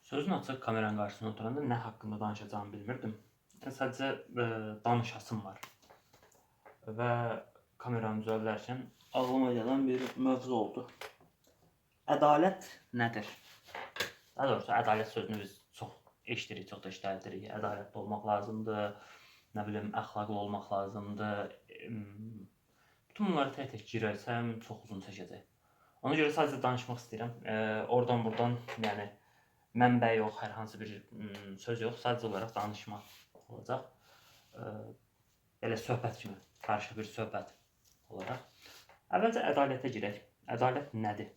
Sözün açıq kameranın qarşısına oturanda nə haqqında danışacağımı bilmirdim. Sadəcə danışasım var və kameranı düzəldərkən ağlıma gələn bir mövzu oldu. Ədalət nədir? Daha doğrusu ədalət sözünü biz çox eşidirik, çox da işlədirik. Ədalətli olmaq lazımdır, nə bilim, əxlaqlı olmaq lazımdır. Bütün bunları tək-tək girərsəm çox uzun çəkəcək. Ona görə sadəcə danışmaq istəyirəm. Oradan buradan, yəni mənbə yox, hər hansı bir söz yox, sadəcə olaraq danışma olacaq. Belə söhbət kimi, qarışıq bir söhbət olaraq. Əvvəlcə ədalətə girək. Ədalət nədir?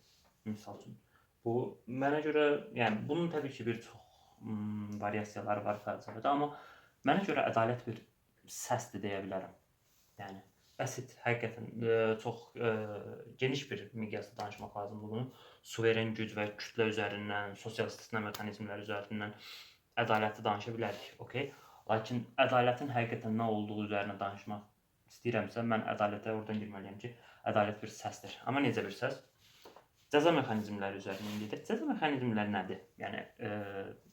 Misal üçün. Bu mənə görə, yəni bunun təbii ki bir çox variasiyaları var fəlsəfədə, amma mənə görə ədalət bir səsdir deyə bilərəm. Yəni bəsit, həqiqətən çox geniş bir miqyasda danışmaq lazımdır bunu. Suveren güc və kütlə üzərindən, sosial istisna mexanizmləri üzərindən ədaləti danışa bilərik, okey? Lakin ədalətin həqiqətən nə olduğu üzərinə danışmaq istəyirəmsə, mən ədalətə oradan girməliyəm ki, ədalət bir səsdir. Amma necə bir səs? Cəza mexanizmləri üzərindən gedir. Cəza mexanizmləri nədir? Yəni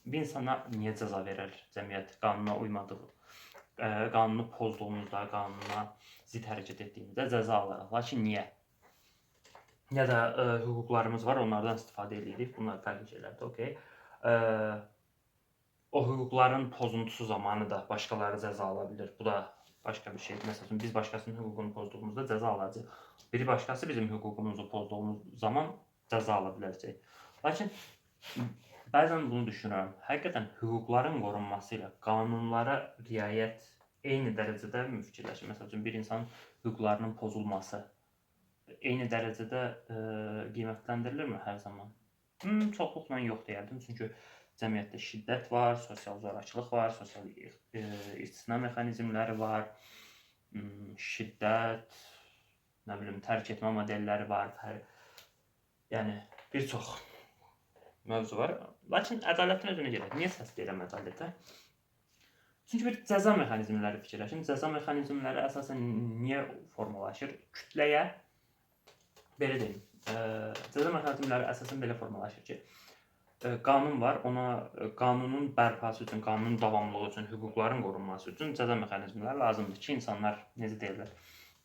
bir insana niyə cəza verər cəmiyyət qanuna uymadığı, qanunu pozduğumuzda, qanuna zid hərəkət etdiyimizdə cəza alaraq. Lakin niyə? Ya da hüquqlarımız var, onlardan istifadə edirik. Bunlar fərqli şeylərdir, okey. O hüquqların pozuntusu zamanı da başqaları cəza ala bilir. Bu da başqa bir şeydir. Məsələn, biz başqasının hüququnu pozduğumuzda cəza alacağıq. Biri başqası bizim hüququmuzu pozduğumuz zaman cəza ala biləcək. Lakin bəzən bunu düşünürəm. Həqiqətən hüquqların qorunması ilə qanunlara riayət eyni dərəcədə fikirləşir. Məsəl üçün, bir insanın hüquqlarının pozulması eyni dərəcədə qiymətləndirilirmi hər zaman? Çoxluqla yox deyərdim. Çünki cəmiyyətdə şiddət var, sosial zorakılıq var, sosial istisna mexanizmləri var, şiddət, nə bilim, tərk etmə modelləri var. Yəni bir çox mövzu var. Lakin ədalətin özünə gələk. Niyə səs deyirəm ədalətə? Çünki bir cəza mexanizmləri fikirləşin. Cəza mexanizmləri əsasən niyə formalaşır? Kütləyə, belə deyim, cəza mexanizmləri əsasən belə formalaşır ki, qanun var, ona qanunun bərpası üçün, qanunun davamlılığı üçün, hüquqların qorunması üçün cəza mexanizmləri lazımdır ki, insanlar, necə deyirlər,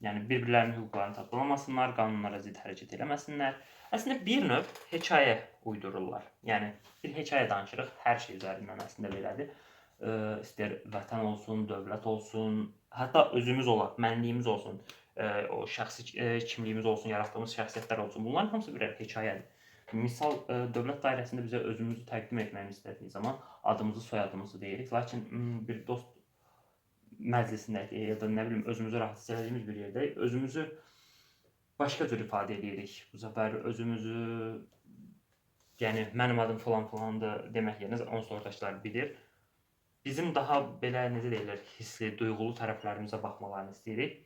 yəni bir-birlərinin hüquqlarını tapdalamasınlar, qanunlara zid hərəkət eləməsinlər. Əslində bir növ hekayə uydururlar. Yəni bir hekayə danışırıq, hər şey üzərindən əslində belədir. İstər vətən olsun, dövlət olsun, hətta özümüz olaq, mənliyimiz olsun, o şəxsi kimliyimiz olsun, yaratdığımız şəxsiyyətlər olsun. Bunların hamısı birer hekayədir. Misal, dövlət dairəsində bizə özümüzü təqdim etməyimiz istədiyi zaman adımızı, soyadımızı deyirik. Lakin bir dost məclisindəyik ya da nə bilim özümüzü rahat hiss edəcəyimiz bir yerdə özümüzü başqa cür ifadə edirik. Bu səfər özümüzü, yəni mənim adım falan falandır demək yerinə onsuz da oradakiler bilir. Bizim daha belə, necə deyirlər, hissli, duyğulu tərəflərimizə baxmalarını istəyirik.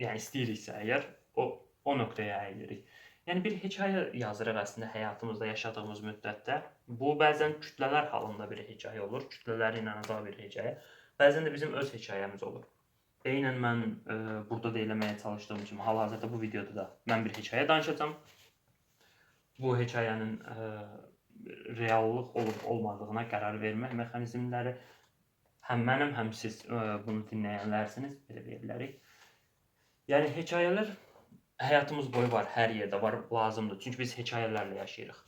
Yəni istəyiriksə əgər, o nöqtəyə əyilirik. Yəni bir hekayə yazırıq əslində həyatımızda yaşadığımız müddətdə. Bu bəzən kütlələr halında bir hekayə olur, kütlələrə inanacaq bir hekayə. Bəzən də bizim öz hekayəmiz olur. Eynən mən burada da eləməyə çalışdığım kimi, hal-hazırda bu videoda da mən bir hekayə danışacağım. Bu hekayənin reallıq olub olmadığına qərar vermə mexanizmləri həm mənim, həm siz bunu dinləyənlərsiniz, belə deyə bilərik. Yəni hekayələr həyatımız boyu var, hər yerdə var, lazımdır. Çünki biz hekayələrlə yaşayırıq.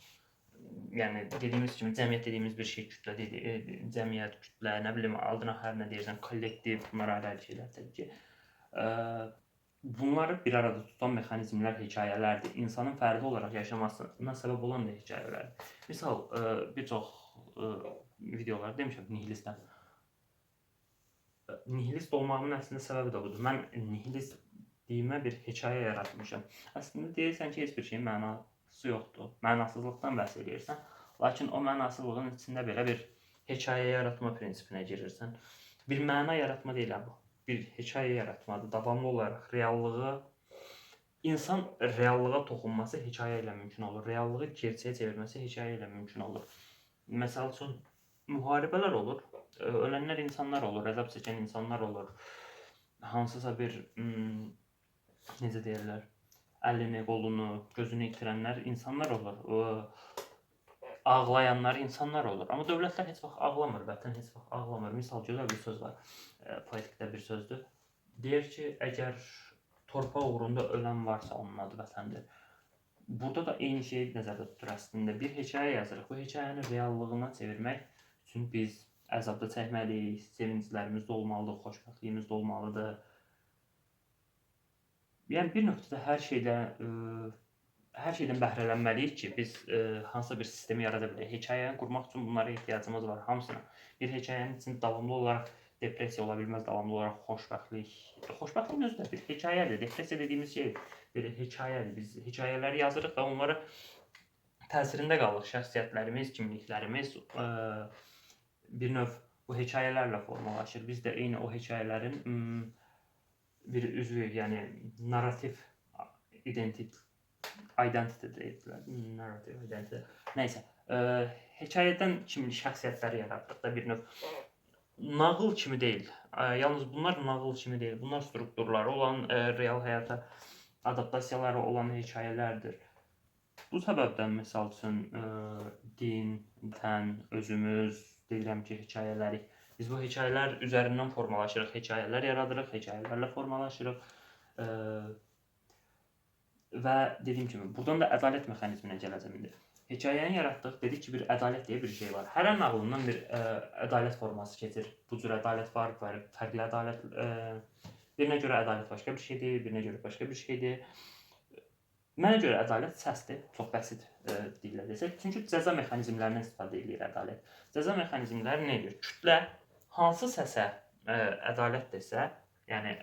Yəni dediyimiz kimi cəmiyyət dediyimiz bir şey kütlə dedik, cəmiyyət, kütlə, nə bilim, adına hər nə deyirsən, kollektiv, bunlar ayrı-ayrı şeylər təbii ki. Bunları bir arada tutan mexanizmlər hekayələrdir. İnsanın fərdi olaraq yaşamasına səbəb olan da hekayələrdir. Misal, bir çox videolarda demişəm, nihilistdən. Nihilist olmağımın əslində səbəbi də budur. Mən nihilist deyimə bir hekayə yaratmışam. Əslində deyirsən ki, heç bir şeyin mənası yoxdur. Mənasızlıqdan bəhs edirsən. Lakin o mənasızlığın içində belə bir hekayə yaratma prinsipinə girirsən. Bir məna yaratma deyil bu. Bir hekayə yaratmadır. Davamlı olaraq reallığı, insan reallığa toxunması hekayə ilə mümkün olur. Reallığı gerçəyə çevirməsi hekayə ilə mümkün olur. Məsəl üçün, müharibələr olur. Ölənlər insanlar olur, əzab çəkən insanlar olur. Hansısa bir, necə deyirlər, əlini, qolunu, gözünü itirənlər insanlar olur. ağlayanlar insanlar olur. Amma dövlətlər heç vaxt ağlamır, vətən heç vaxt ağlamır. Misal gözəl bir söz var, poetikdə bir sözdür. Deyir ki, əgər torpaq uğrunda ölən varsa onun adı vətəndir. Burada da eyni şeyi nəzərdə tutur əslində. Bir hekayə yazırıq. Bu hekayəni reallığına çevirmək üçün biz əzabda çəkməliyik, sevinclərimiz də olmalıdır, xoşbəxtliyimiz də olmalıdır. Yəni bir nöqtədə hər şeydən bəhrələnməliyik ki, biz hansısa bir sistemi yarada bilək. Hekayəni qurmaq üçün bunlara ehtiyacımız var, hamısına. Bir hekayənin içində davamlı olaraq depressiya ola bilməz, davamlı olaraq xoşbəxtlik. Xoşbəxtlik özü də bir hekayədir. Depressiya dediyimiz şey bir hekayədir. Biz hekayələri yazırıq və onları təsirində qalırıq. Şəxsiyyətlərimiz, kimliklərimiz bir növ bu hekayələrlə formalaşır. Biz də eyni o hekayələrin bir üzvüyük, yəni narrativ identity deyirlər. Narrative identity. Nəysə, hekayədən kimlik şəxsiyyətləri yaratdıqda bir növ nağıl kimi deyil. Yalnız bunlar nağıl kimi deyil. Bunlar strukturları olan, real həyata adaptasiyaları olan hekayələrdir. Bu səbəbdən məsəl üçün din, tən, özümüz deyirəm ki, hekayələri. Biz bu hekayələr üzərindən formalaşırıq, hekayələr yaradırıq, hekayələrlə formalaşırıq. Və dediyim kimi, buradan da ədalət mexanizminə gələcəm indi. Hekayəni yaratdıq, dedik ki, bir ədalət deyə bir şey var. Hər nağılından bir ədalət forması keçir. Bu cür ədalət var, fərqli ədalət. Birinə görə ədalət başqa bir şeydir, birinə görə başqa bir şeydir. Mənə görə ədalət səsdir, çox bəsit dillə desək. Çünki cəza mexanizmlərindən istifadə edir ədalət. Cəza mexanizmləri nə edir? Kütlə hansı səsə ədalət desə, yəni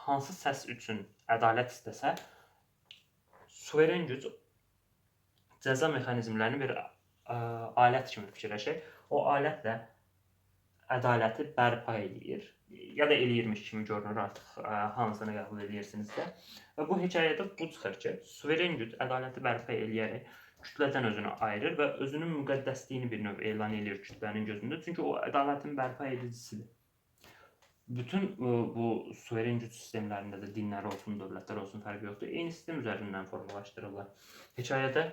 hansı səs üçün ədalət istəsə, suveren güc cəza mexanizmlərini bir alət kimi fikirləşək. O alətlə ədaləti bərpa edir. Ya da eləyirmiş kimi görünür, artıq hansını qəbul edirsinizsə. Və bu hekayədə bu çıxır ki, suveren güc ədaləti bərpa eləyərək kütlədən özünü ayırır və özünün müqəddəsliyini bir növ elan edir kütlənin gözündə. Çünki o ədalətin bərpa edicisidir. Bütün bu suveren güc sistemlərində də dinlər olsun, dövlətlər olsun fərqi yoxdur. Eyni sistem üzərindən formalaşdırırlar. Hekayədə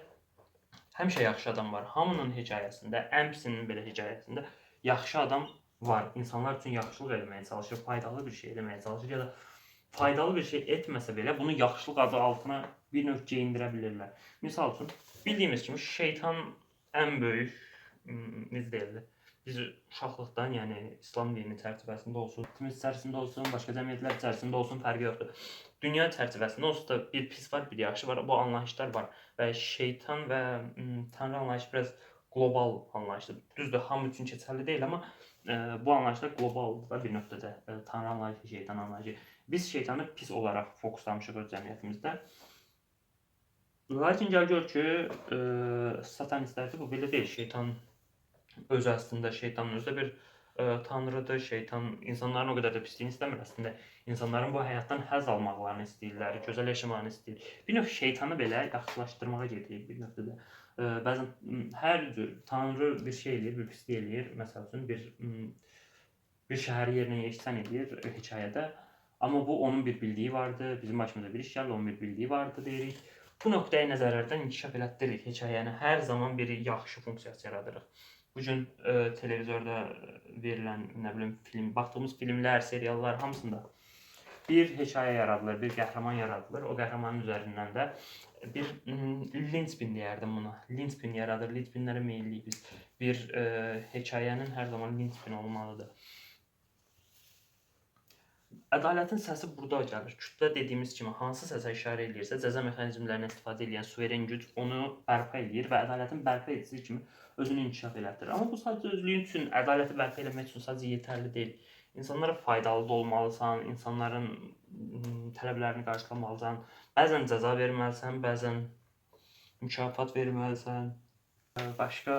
həmişə yaxşı adam var. Hamının hekayəsində, ən pisinin belə hekayəsində yaxşı adam var. İnsanlar üçün yaxşılıq etməyə çalışır, faydalı bir şey etməyə çalışır ya da faydalı bir şey etməsə belə bunu yaxşılıq adı altına bir növ geyindirə bilirlər. Misal üçün, bildiyimiz kimi şeytan ən böyük, necə deyirlər, biz uşaqlıqdan, yəni İslam dini çərçivəsində olsun, timiz içərisində olsun, başqa cəmiyyətlər içərisində olsun, fərqi yoxdur. Dünya çərçivəsində onsuz da bir pis var, bir yaxşı var, bu anlayışlar var və şeytan və tanrı anlayışı biraz qlobal anlayışdır. Düzdür, hamı üçün keçərli deyil, amma bu anlayışlar qlobaldır da bir nöqtədə. Tanrı anlayışı, şeytan anlayışı. Biz şeytanı pis olaraq fokuslamışıq öz cəmiyyətimizdə. Lakin gəl gör ki, satanistlərdə bu belə deyil. Şeytan öz əslində, şeytanın özü də bir tanrıdır. Şeytan insanların o qədər də pisliyini istəmir əslində. İnsanların bu həyatdan həzz almaqlarını istəyirlər, gözəl yaşamağını istəyir. Bir növ şeytanı belə yaxşılaşdırmağa gedir bir nöqtədə. Bəzən hər cür tanrı bir şey eləyir, bir pislik eləyir. Məsəl üçün bir şəhəri yerinə yeşsən edir hekayədə. Amma bu onun bir bildiyi vardı, bizim başımıza bir iş gəldi, onun bir bildiyi vardı deyirik. Bu nöqteyi nəzərlərdən inkişaf elətdiririk hekayəni. Hər zaman bir yaxşı funksiyası yaradırıq. Bugün televizorda verilən, nə bilim, baxdığımız filmlər, seriallar hamısında bir hekayə yaradılır, bir qəhrəman yaradılır. O qəhrəmanın üzərindən də bir linçpin deyərdim buna. Linçpin yaradır, linçpinlərə meyilliyik biz. Bir hekayənin hər zaman linçpin olmalıdır. Ədalətin səsi burada gəlir. Kütlə dediyimiz kimi hansı səsə işarə edirsə, cəza mexanizmlərindən istifadə edən suveren güc onu bərpa edir və ədalətin bərpa edicisi kimi özünü inkişaf elətdirir. Amma bu sadəcə özlüyün üçün, ədaləti bərpa etmək üçün sadəcə yetərli deyil. İnsanlara faydalı da olmalısan, insanların tələblərini qarşılamalısan, bəzən cəza verməlisən, bəzən mükafat verməlisən. Başqa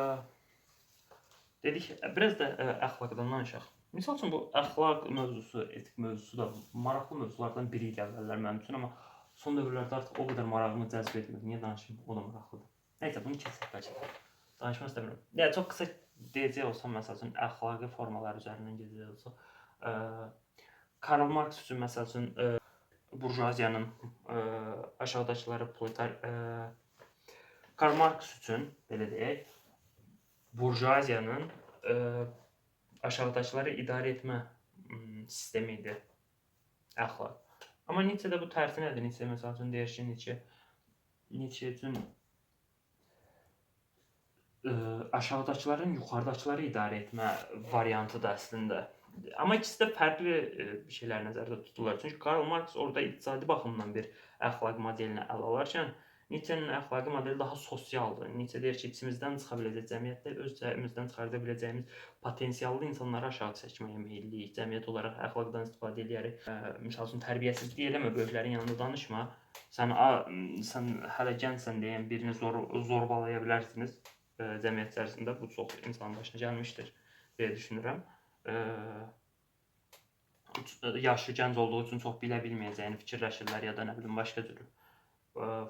dedik, biraz da əxlaqdan danışaq. Misal üçün bu əxlaq mövzusu, etik mövzusu da maraqlı mövzulardan biri idi əvvəllər mənim üçün, amma son dövrlərdə artıq o qədər marağımı cəzb etmir. Niyə danışım? O da maraqlıdır. Nəysə, bunu keçək bəlkə. Danışmaq istəmirəm. Yəni çox qısa deyəcək olsam, məsəl üçün əxlaqi formalar üzərindən gedəcək olsaq, Karl Marx üçün məsəl üçün burjuaziyanın aşağıdakıları proletar Karl Marx üçün belə deyək, burjuaziyanın aşağıdakıları idarə etmə sistemi idi əxlaq. Amma Nietzsche-də bu tərsi nədir? Nietzsche məsəl üçün deyir ki, Nietzsche üçün aşağıdakıların yuxarıdakıları idarə etmə variantıdır əslində. Amma ikisi də fərqli şeylər nəzərdə tutulur. Çünki Karl Marx orada iqtisadi baxımdan bir əxlaq modelini ələ alarkən, Nietzsche'nin əxlaqi modeli daha sosialdır. Nietzsche deyir ki, içimizdən çıxa biləcək cəmiyyətdə özümüzdən çıxarda biləcəyimiz potensiallı insanları aşağı çəkməyə meyilliyik. Cəmiyyət olaraq əxlaqdan istifadə edərək, misal üçün tərbiyəsizlik eləmə, böyüklərin yanında danışma. Sən hələ gəncsən deyən birini zorbalaya bilərsiniz cəmiyyət içərisində. Bu çox insanın başına gəlmişdir deyə düşünürəm. Yaşlı gənc olduğu üçün çox bilə bilməyəcəyini fikirləşirlər ya da nə bilim başqa cür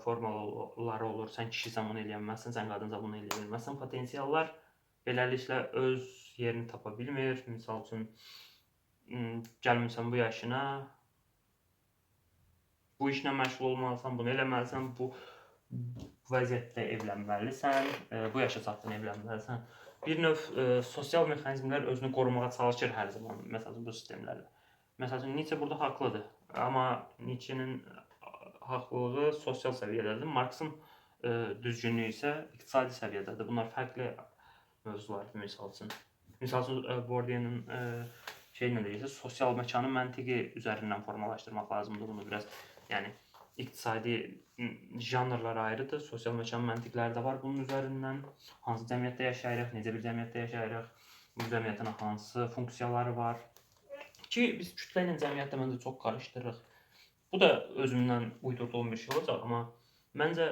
formaları olur. Sən kişisən bunu eləyə bilməzsən, sən qadınsan bunu eləyə bilməzsən. Potensiallar beləliklə öz yerini tapa bilmir. Misal üçün gəlmirsən bu yaşına, bu işlə məşğul olmalısan, bunu eləməlisən, bu vəziyyətdə evlənməlisən, bu yaşa çatdın evlənməlisən. Bir növ sosial mexanizmlər özünü qorumağa çalışır hər zaman, məsələn, bu sistemlərlə. Məsələn, Nietzsche burada haqlıdır. Amma Nietzsche'nin haqlılığı sosial səviyyədədir. Marx'ın düzgünlüyü isə iqtisadi səviyyədədir. Bunlar fərqli mövzulardır, misal üçün. Misal üçün, Bourdieu'nun nə deyirsə, sosial məkanı məntiqi üzərindən formalaşdırmaq lazımdır. Bunu biraz, yəni, iqtisadi janrlar ayrıdır, sosial məkan məntiqləri də var bunun üzərindən. Hansı cəmiyyətdə yaşayırıq, necə bir cəmiyyətdə yaşayırıq, bu cəmiyyətin hansı funksiyaları var ki, biz kütlə ilə cəmiyyətdə məncə çox qarışdırırıq. Bu da özümdən uydurduğum bir şey olacaq, amma məncə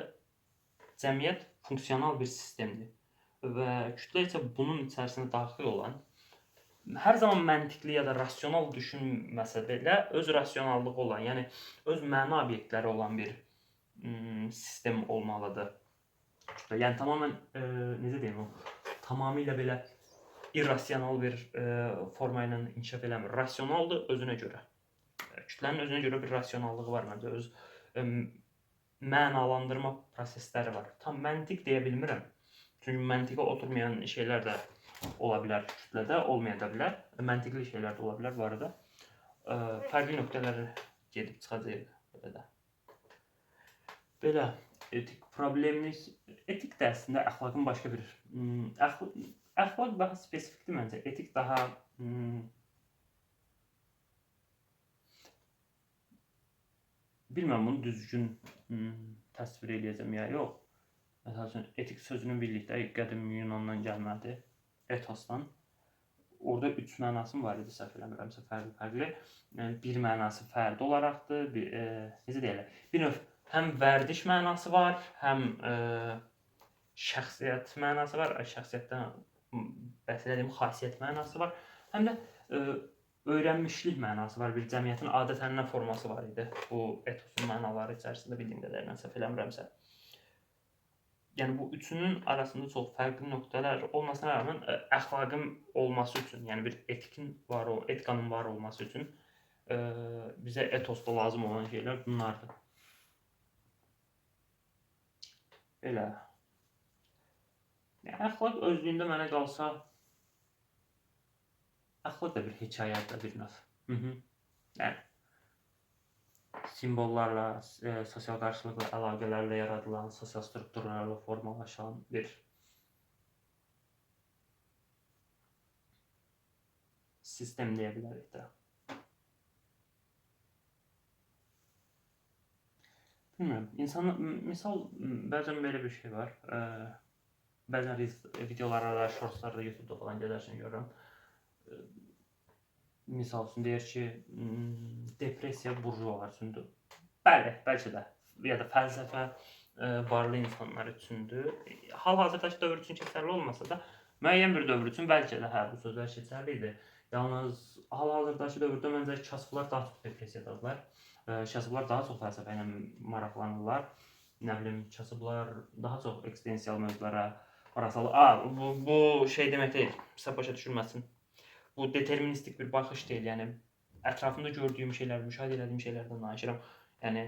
cəmiyyət funksional bir sistemdir və kütlə isə bunun içərisində daxil olan, hər zaman məntiqli ya da rasional düşünməsə belə, öz rasionallığı olan, yəni öz məna obyektləri olan bir sistem olmalıdır. Yəni tamamilə, necə deyim, tamamilə belə irrasional bir forma ilə inkişaf eləmir. Rasionaldır özünə görə. Kütlənin özünə görə bir rasionallığı var məncə, öz mənalandırma prosesləri var. Tam məntiq deyə bilmirəm. Çünki məntiqə oturmayan şeylər də ola bilər kütlədə, olmaya da bilər. Məntiqli şeylər də ola bilər bu arada. Fərqli nöqtələrə gedib çıxacaq. Belə etik problemlik, etik də əslində əxlaqın başqa bir əxlaq daha spesifikdir məncə. Etik daha bilmirəm bunu düzgün təsvir eləyəcəm ya yox. Məsələn, etik sözünün birlikdə qədim Yunandan gəlmədi, etosdan. Orada 3 mənası var idi, səhv eləmirəmsə, fərqli. Bir mənası fərdi olaraqdır, necə deyirlər? Bir növ həm vərdiş mənası var, həm şəxsiyyət mənası var, şəxsiyyətdən bəhs etdiyim xasiyyət mənası var, həm də öyrənmişlik mənası var, bir cəmiyyətin adət-ənənə forması var idi bu etosun mənaları içərisində bildiyim qədərilə, səhv eləmirəmsə. Yəni bu üçünün arasında çox fərqli nöqtələr olmasına rağmen əxlaqın olması üçün, yəni bir etikanın var olması üçün bizə etosda lazım olan şeylər bunlardır. Belə. Əxlaq özlüyündə mənə qalsa, əxlaq da bir hekayətdir bir növ. Yəni, simvollarla, sosial qarşılıqlı əlaqələrlə yaradılan, sosial strukturlarla formalaşan bir sistem deyə bilərik də. Bilmirəm, misal, bəzən belə bir şey var. Bəzən videolarda, shortslarda, YouTube'da falan gedərsən görürəm. Misal üçün deyir ki, depressiya burjualar üçündür. Bəli, bəlkə də. Ya da fəlsəfə varlı insanlar üçündür. Hal-hazırdakı dövr üçün keçərli olmasa da, müəyyən bir dövr üçün bəlkə də bu sözlər keçərli idi. Yalnız hal-hazırdakı dövrdə məncə kasıblar daha çox depressiyadadılar. Kasıblar daha çox fəlsəfə ilə maraqlanırlar. Nə bilim, kasıblar daha çox eksistensial mövzulara maraqlanırlar. Bu şey demək deyil, sizə başa düşülməsin. Bu deterministik bir baxış deyil, yəni ətrafımda gördüyüm şeylər, müşahidə etdiyim şeylərdən danışıram. Yəni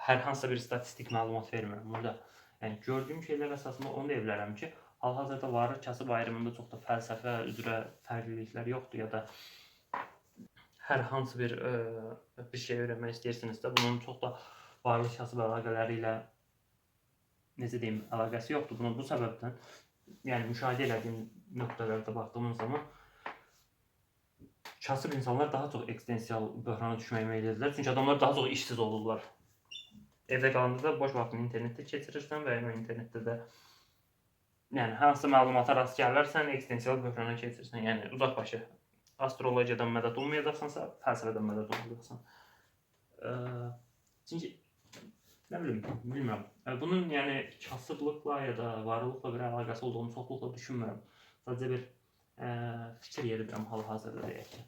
hər hansısa bir statistik məlumat vermirəm burada. Yəni gördüyüm şeylər əsasında onu deyə bilərəm ki, hal-hazırda varlıq kasıb ayrımında çox da fəlsəfə üzrə fərqliliklər yoxdur ya da hər hansı bir şey öyrənmək istəyirsinizsə, bunun çox da varlıq kasıb əlaqələri ilə necə deyim, əlaqəsi yoxdur. Bu səbəbdən, yəni müşahidə etdiyim nöqtələrdə baxdığımız zaman kasıb insanlar daha çox eksistensial böhrana düşməyə meyl edirlər. Çünki adamlar daha çox işsiz olurlar. Evdə qalanda da boş vaxtını internetdə keçirirsən və ya internetdə də yəni hansı məlumata rast gələrsən, eksistensial böhrana keçirsən. Yəni uzaqbaşı astrologiyadan mədət olmayacaqsansa, fəlsəfədən mədət olacaqsan. Çünki nə bilim, bilmirəm. Bunun yəni kasıblıqla ya da varlıqla bir əlaqəsi olduğunu çoxluqla düşünmürəm. Sadəcə bir fikir yeridirəm hal-hazırda deyək ki.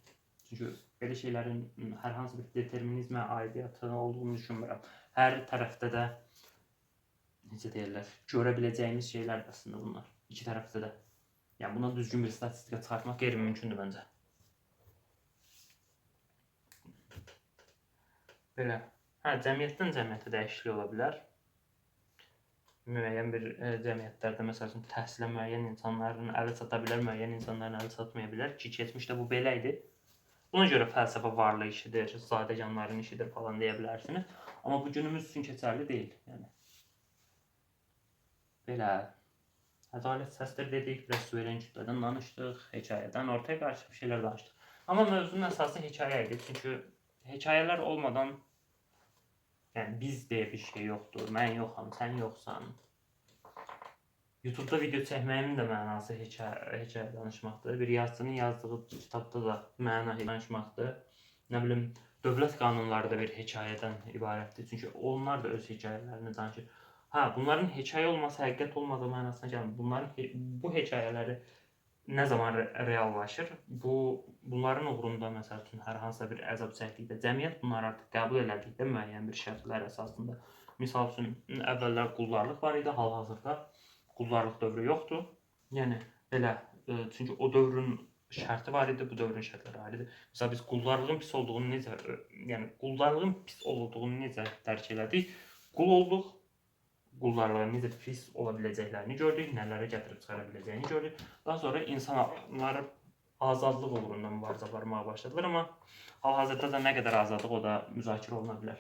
Çünki belə şeylərin hər hansı bir determinizmə aidiyyatı olduğunu düşünmürəm. Hər tərəfdə də necə deyirlər, görə biləcəyimiz şeylər əslində bunlar. İki tərəfdə də. Yəni buna düzgün bir statistika çıxartmaq qeyri-mümkündür məncə. Belə. Cəmiyyətdən cəmiyyətə dəyişiklik ola bilər. Müəyyən bir cəmiyyətlərdə məsəl üçün təhsilə müəyyən insanların əli çata bilər, müəyyən insanların əli çatmaya bilər ki, keçmişdə bu belə idi. Buna görə fəlsəfə varlı işidir, zadəganların işidir falan deyə bilərsiniz. Amma bu günümüz üçün keçərli deyil. Yəni belə ədalət səsdir dedik, biraz suveren kütlədən danışdıq, hekayədən ortaya qarşı bir şeylər danışdıq. Amma mövzunun əsası hekayə idi. Çünki hekayələr olmadan yəni biz deyə bir şey yoxdur. Mən yoxam, sən yoxsan. YouTube'da video çəkməyimin də mənası hekayə danışmaqdır. Bir yazıcının yazdığı kitabda da məna danışmaqdır. Nə bilim, dövlət qanunları da bir hekayədən ibarətdir. Çünki onlar da öz hekayələrini danışır. Bunların hekayə olması həqiqət olmadığı mənasına gəlmir. Bu hekayələri nə zaman reallaşır? Bunların uğrunda məsəl üçün hər hansısa bir əzab çəkdikdə cəmiyyət bunları artıq qəbul elədikdə müəyyən bir şərtlər əsasında. Misal üçün əvvəllər qullarlıq var idi, hal-hazırda qullarlıq dövrü yoxdur. Yəni belə, çünki o dövrün şərti var idi, bu dövrün şərtləri ayrıdır. Məsələn biz qullarlığın pis olduğunu necə dərk elədik? Qul olduq, qullarlığın necə pis ola biləcəklərini gördük, nələrə gətirib çıxara biləcəyini gördük. Daha sonra insanlar azadlıq uğrunda mübarizə aparmağa başladılar, amma hal-hazırda da nə qədər azadlıq o da müzakirə oluna bilər.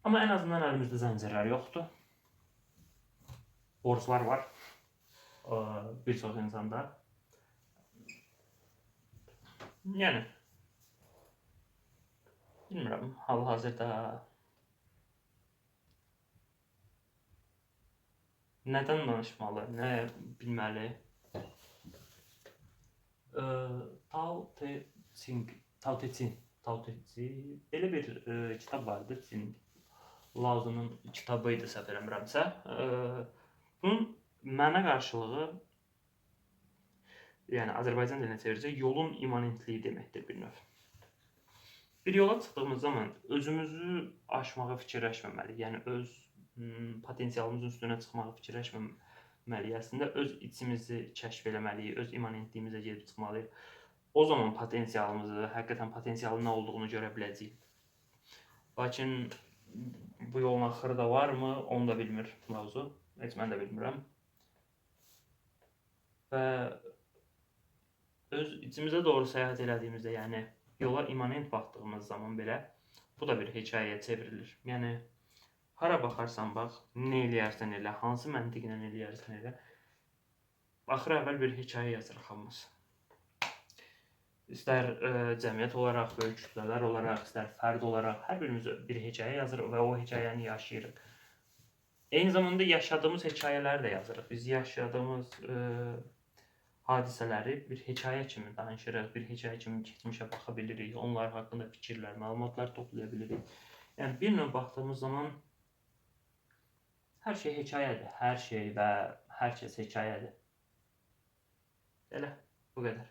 Amma ən azından əlimizdə zəncirlər yoxdur. Borclar var bir çox insanda. Yəni bilmirəm, hal-hazırda nədən danışmalı, nə bilməli? Tao Te Ching belə bir kitab vardı. Laozunun kitabı idi səhv eləmirəmsə. Bunun mənə qarşılığı, yəni Azərbaycan dilinə çevirsək, yolun immanentliyi deməkdir bir növ. Bir yola çıxdığımız zaman özümüzü aşmağa fikirləşməməliyik. Yəni öz potensialımızın üstünə çıxmağı fikirləşməməliyik. Əslində öz içimizi kəşf eləməliyik, öz immanentliyimizə gedib çıxmalıyıq. O zaman potensialımızı, həqiqətən potensialın nə olduğunu görə biləcəyik. Lakin bu yolun axırı da varmı, onu da bilmir mövzu. Heç mən də bilmirəm. Və öz içimizə doğru səyahət elədiyimizdə, yəni yola immanent baxdığımız zaman belə bu da bir hekayəyə çevrilir. Yəni hara baxarsan bax, nə eləyərsən elə, hansı məntiqlə eləyərsən elə, axırı əvvəl bir hekayə yazırıq hamımız. İstər cəmiyyət olaraq, böyük kütlələr olaraq, istər fərd olaraq hər birimiz bir hekayə yazırıq və o hekayəni yaşayırıq. Eyni zamanda yaşadığımız hekayələri də yazırıq. Biz yaşadığımız hadisələri bir hekayə kimi danışırıq, bir hekayə kimi keçmişə baxa bilirik, onlar haqqında fikirlər, məlumatlar toplaya bilirik. Yəni bir növ baxdığımız zaman hər şey hekayədir, hər şey və hər kəs hekayədir. Elə, bu qədər.